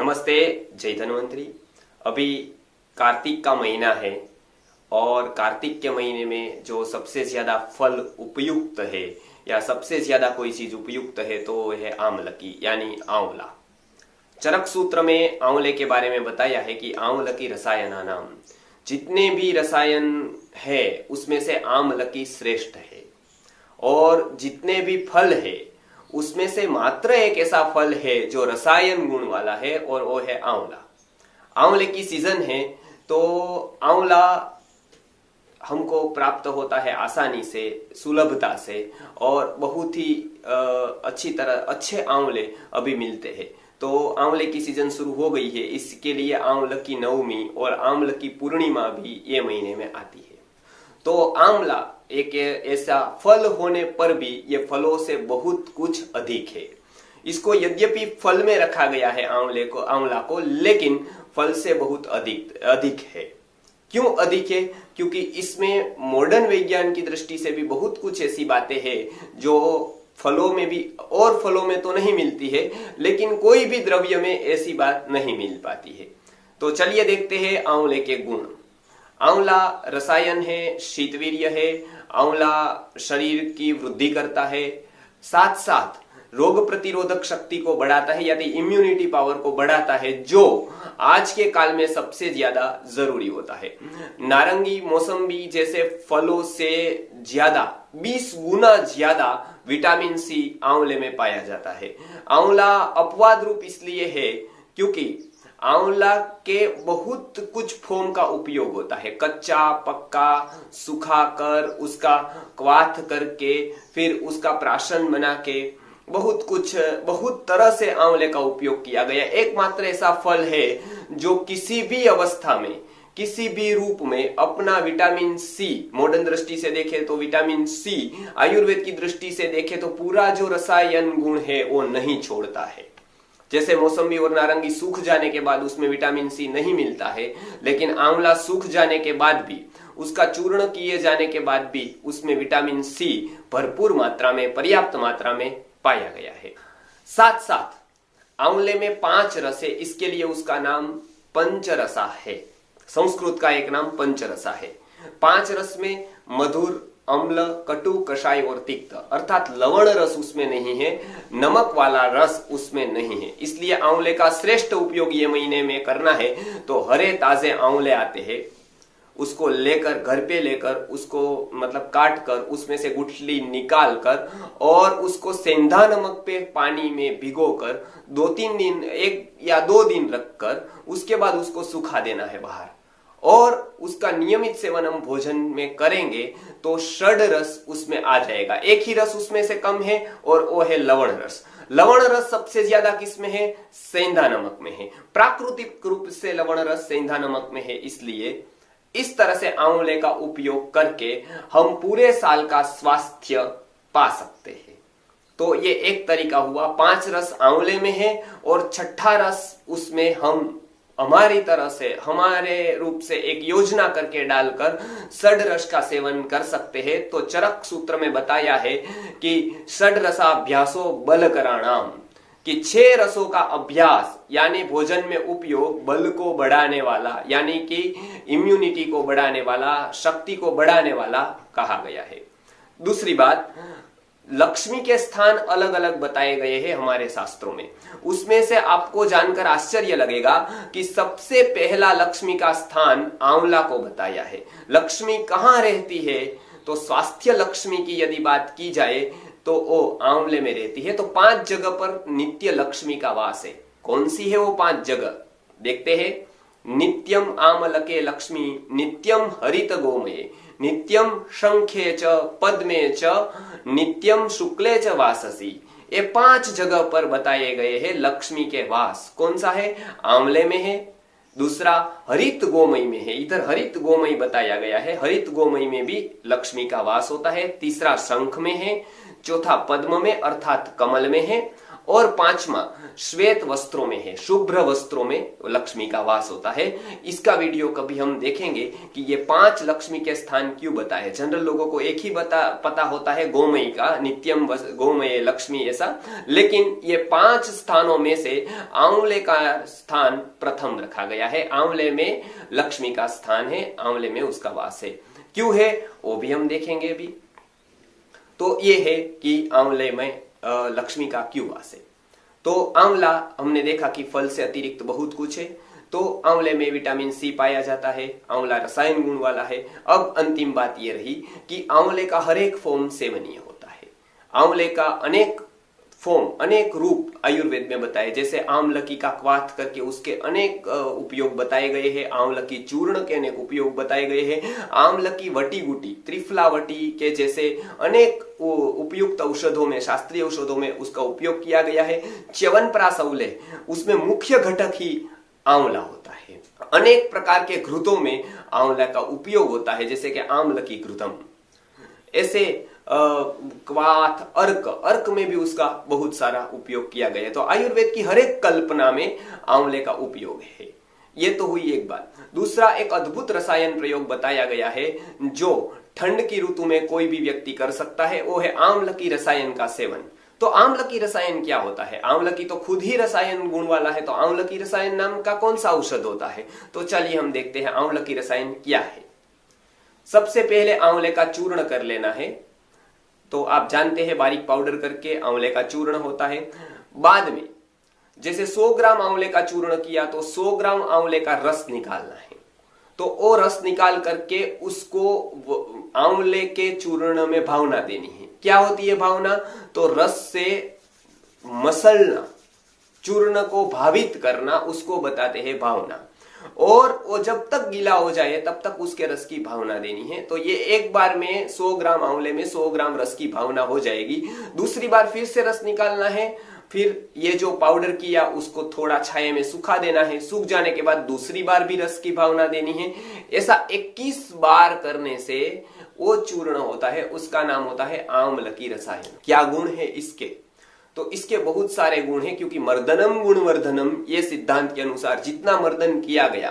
नमस्ते, जय धन्वंतरी। अभी कार्तिक का महीना है और कार्तिक के महीने में जो सबसे ज्यादा फल उपयुक्त है या सबसे ज्यादा कोई चीज उपयुक्त है तो वो है आमलकी यानी आंवला। चरक सूत्र में आंवले के बारे में बताया है कि आंवलकी रसायना नाम, जितने भी रसायन है उसमें से आमलकी श्रेष्ठ है और जितने भी फल है उसमें से मात्र एक ऐसा फल है जो रसायन गुण वाला है और वो है आंवला। आंवले की सीजन है तो आंवला हमको प्राप्त होता है आसानी से, सुलभता से और बहुत ही अच्छी तरह अच्छे आंवले अभी मिलते हैं। तो आंवले की सीजन शुरू हो गई है, इसके लिए आंवले की नवमी और आंवले की पूर्णिमा भी ये महीने में आती है। तो आंवला एक ऐसा फल होने पर भी ये फलों से बहुत कुछ अधिक है। इसको यद्यपि फल में रखा गया है आंवला को, लेकिन फल से बहुत अधिक है। क्यों अधिक है? क्योंकि इसमें मॉडर्न विज्ञान की दृष्टि से भी बहुत कुछ ऐसी बातें हैं जो फलों में भी और फलों में तो नहीं मिलती है, लेकिन कोई भी द्रव्य में ऐसी बात नहीं मिल पाती है। तो चलिए देखते हैं आंवले के गुण। आंवला रसायन है, शीतवीर्य है, आंवला शरीर की वृद्धि करता है, साथ साथ रोग प्रतिरोधक शक्ति को बढ़ाता है यानी इम्यूनिटी पावर को बढ़ाता है, जो आज के काल में सबसे ज्यादा जरूरी होता है। नारंगी, मौसम्बी जैसे फलों से ज्यादा 20 गुना ज्यादा विटामिन सी आंवले में पाया जाता है। आंवला अपवाद रूप इसलिए है क्योंकि आंवला के बहुत कुछ फॉर्म का उपयोग होता है, कच्चा, पक्का, सुखाकर, उसका क्वाथ करके, फिर उसका प्राशन बना के, बहुत तरह से आंवले का उपयोग किया गया। एकमात्र ऐसा फल है जो किसी भी अवस्था में, किसी भी रूप में अपना विटामिन सी, मॉडर्न दृष्टि से देखें तो विटामिन सी, आयुर्वेद की दृष्टि से देखें तो पूरा जो रसायन गुण है वो नहीं छोड़ता है। जैसे मौसम्बी और नारंगी सूख जाने के बाद उसमें विटामिन सी नहीं मिलता है, लेकिन आंवला सूख जाने के बाद भी, उसका चूर्ण किए जाने के बाद भी उसमें विटामिन सी भरपूर मात्रा में, पर्याप्त मात्रा में पाया गया है। साथ साथ आंवले में 5 रस है, इसके लिए उसका नाम पंचरसा है। संस्कृत का एक नाम पंचरसा है। 5 रस में मधुर, अम्ल, कटु, कषाय और तिक्त, अर्थात लवण रस उसमें नहीं है, नमक वाला रस उसमें नहीं है। इसलिए आंवले का श्रेष्ठ उपयोग ये महीने में करना है तो हरे ताजे आंवले आते हैं, उसको लेकर घर पे लेकर उसको मतलब काट कर उसमें से गुठली निकाल कर और उसको सेंधा नमक पे पानी में भिगोकर 2-3 दिन, 1 या 2 दिन रखकर उसके बाद उसको सुखा देना है बाहर, और उसका नियमित सेवन हम भोजन में करेंगे तो षड रस उसमें आ जाएगा। एक ही रस उसमें से कम है और वो है लवण रस। लवण रस सबसे ज्यादा किसमें है? सेंधा नमक में है। प्राकृतिक रूप से लवण रस सेंधा नमक में है। इसलिए इस तरह से आंवले का उपयोग करके हम पूरे साल का स्वास्थ्य पा सकते हैं। तो ये एक तरीका हुआ। 5 रस आंवले में है और 6ठा रस उसमें हम हमारी तरह से, हमारे रूप से एक योजना करके डालकर षड रस का सेवन कर सकते हैं। तो चरक सूत्र में बताया है कि षड रसाभ्यासो बलकराणाम, कि 6 रसों का अभ्यास यानी भोजन में उपयोग बल को बढ़ाने वाला, यानी कि इम्यूनिटी को बढ़ाने वाला, शक्ति को बढ़ाने वाला कहा गया है। दूसरी बात, लक्ष्मी के स्थान अलग अलग बताए गए हैं हमारे शास्त्रों में। उसमें से आपको जानकर आश्चर्य लगेगा कि सबसे पहला लक्ष्मी का स्थान आंवला को बताया है। लक्ष्मी कहाँ रहती है? तो स्वास्थ्य लक्ष्मी की यदि बात की जाए तो वो आंवले में रहती है। तो 5 जगह पर नित्य लक्ष्मी का वास है। कौन सी है वो 5 जगह? देखते हैं। नित्यम आमलके लक्ष्मी, नित्यम हरित गोमये, नित्यम शंखे च पद्मे च, नित्यम शुक्ले च वाससी। ये 5 जगह पर बताए गए हैं लक्ष्मी के वास। कौन सा है? आंवले में है। दूसरा हरित गोमय में है, इधर हरित गोमय बताया गया है, हरित गोमय में भी लक्ष्मी का वास होता है। तीसरा शंख में है, चौथा पद्म में अर्थात कमल में है, और पांचवा श्वेत वस्त्रों में है, शुभ्र वस्त्रों में लक्ष्मी का वास होता है। इसका वीडियो कभी हम देखेंगे कि ये 5 लक्ष्मी के स्थान क्यों बताए। जनरल लोगों को एक ही पता होता है गोमयी का, नित्यम गोमय लक्ष्मी ऐसा, लेकिन ये 5 स्थानों में से आंवले का स्थान प्रथम रखा गया है। आंवले में लक्ष्मी का स्थान है, आंवले में उसका वास है। क्यों है वो भी हम देखेंगे अभी। तो ये है कि आंवले में लक्ष्मी का क्यों वास है। तो आंवला हमने देखा कि फल से अतिरिक्त बहुत कुछ है। तो आंवले में विटामिन सी पाया जाता है, आंवला रसायन गुण वाला है। अब अंतिम बात यह रही कि आंवले का हर एक फॉर्म सेवनीय होता है। आंवले का अनेक फॉर्म, अनेक रूप आयुर्वेद में बताए, जैसे आमलकी का क्वाथ करके उसके अनेक उपयोग बताए गए हैं, आमलकी चूर्ण के अनेक उपयोग बताए गए हैं, आमलकी वटी गुटी, त्रिफला वटी के जैसे अनेक उपयुक्त औषधों में, शास्त्रीय औषधों में उसका उपयोग किया गया है। च्यवनप्राश आंवले, उसमें मुख्य घटक ही आंवला होता है। अनेक प्रकार के घृतों में आंवला का उपयोग होता है, जैसे कि आमलकी घृतम, ऐसे क्वाथ, अर्क में भी उसका बहुत सारा उपयोग किया गया है। तो आयुर्वेद की हर एक कल्पना में आंवले का उपयोग है। ये तो हुई एक बात। दूसरा, एक अद्भुत रसायन प्रयोग बताया गया है जो ठंड की ऋतु में कोई भी व्यक्ति कर सकता है, वो है आंवलकी रसायन का सेवन। तो आंवलकी रसायन क्या होता है? आंवलकी तो खुद ही रसायन गुण वाला है, तो आंवलकी रसायन नाम का कौन सा औषध होता है? तो चलिए हम देखते हैं आंवलकी रसायन क्या है। सबसे पहले आंवले का चूर्ण कर लेना है। तो आप जानते हैं बारीक पाउडर करके आंवले का चूर्ण होता है। बाद में जैसे 100 ग्राम आंवले का चूर्ण किया तो 100 ग्राम आंवले का रस निकालना है। तो वो रस निकाल करके उसको आंवले के चूर्ण में भावना देनी है। क्या होती है भावना? तो रस से मसलना, चूर्ण को भावित करना, उसको बताते हैं भावना। और वो जब तक गीला हो जाए तब तक उसके रस की भावना देनी है। तो ये एक बार में 100 ग्राम आंवले में 100 ग्राम रस की भावना हो जाएगी। दूसरी बार फिर से रस निकालना है, फिर ये जो पाउडर किया उसको थोड़ा छाये में सुखा देना है। सूख जाने के बाद दूसरी बार भी रस की भावना देनी है। ऐसा 21 बार करने से वो चूर्ण होता है, उसका नाम होता है आंवलकी रसायन। क्या गुण है इसके? तो इसके बहुत सारे गुण हैं, क्योंकि मर्दनम गुणवर्धनम, ये सिद्धांत के अनुसार जितना मर्दन किया गया,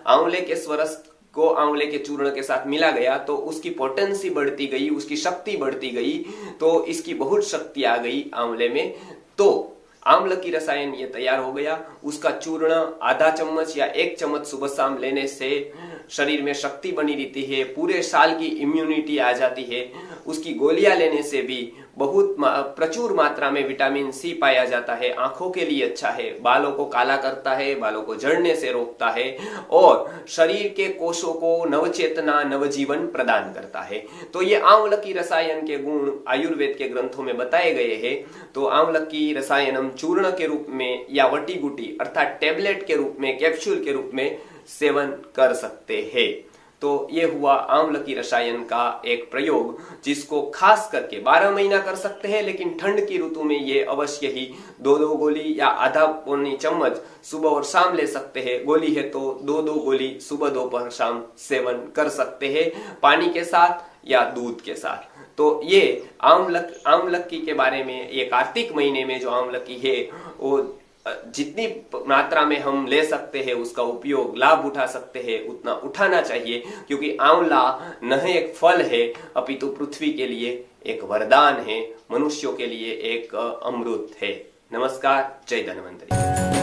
आंवले के स्वरस को आंवले के चूर्ण के साथ मिला गया, तो उसकी पोटेंसी बढ़ती गई, उसकी शक्ति बढ़ती गई, तो इसकी बहुत शक्ति आ गई आंवले में। तो आंवलकी रसायन ये तैयार हो गया। उसका चूर्ण आधा चम्मच या 1 चम्मच सुबह शाम लेने से शरीर में शक्ति बनी रहती है, पूरे साल की इम्यूनिटी आ जाती है। उसकी गोलियां लेने से भी बहुत प्रचुर मात्रा में विटामिन सी पाया जाता है, आंखों के लिए अच्छा है, बालों को काला करता है, बालों को झड़ने से रोकता है, और शरीर के कोषों को नवचेतना, नवजीवन प्रदान करता है। तो ये आंवलकी रसायन के गुण आयुर्वेद के ग्रंथों में बताए गए हैं। तो आंवलकी रसायनम चूर्ण के रूप में या वटी गुटी अर्थात टेबलेट के रूप में, कैप्सूल के रूप में सेवन कर सकते हैं। तो ये हुआ आंवलकी रसायन का एक प्रयोग, जिसको खास करके 12 महीना कर सकते हैं, लेकिन ठंड की ऋतु में ये अवश्य ही 2-2 गोली या आधा पौनी चम्मच सुबह और शाम ले सकते हैं। गोली है तो 2-2 गोली सुबह, दोपहर, शाम सेवन कर सकते हैं, पानी के साथ या दूध के साथ। तो ये आंवलकी के बारे में, ये कार्तिक महीने में जो आंवलकी है वो जितनी मात्रा में हम ले सकते हैं, उसका उपयोग, लाभ उठा सकते हैं, उतना उठाना चाहिए। क्योंकि आंवला न एक फल है, अपितु पृथ्वी के लिए एक वरदान है, मनुष्यों के लिए एक अमृत है। नमस्कार, जय धन्वंतरी।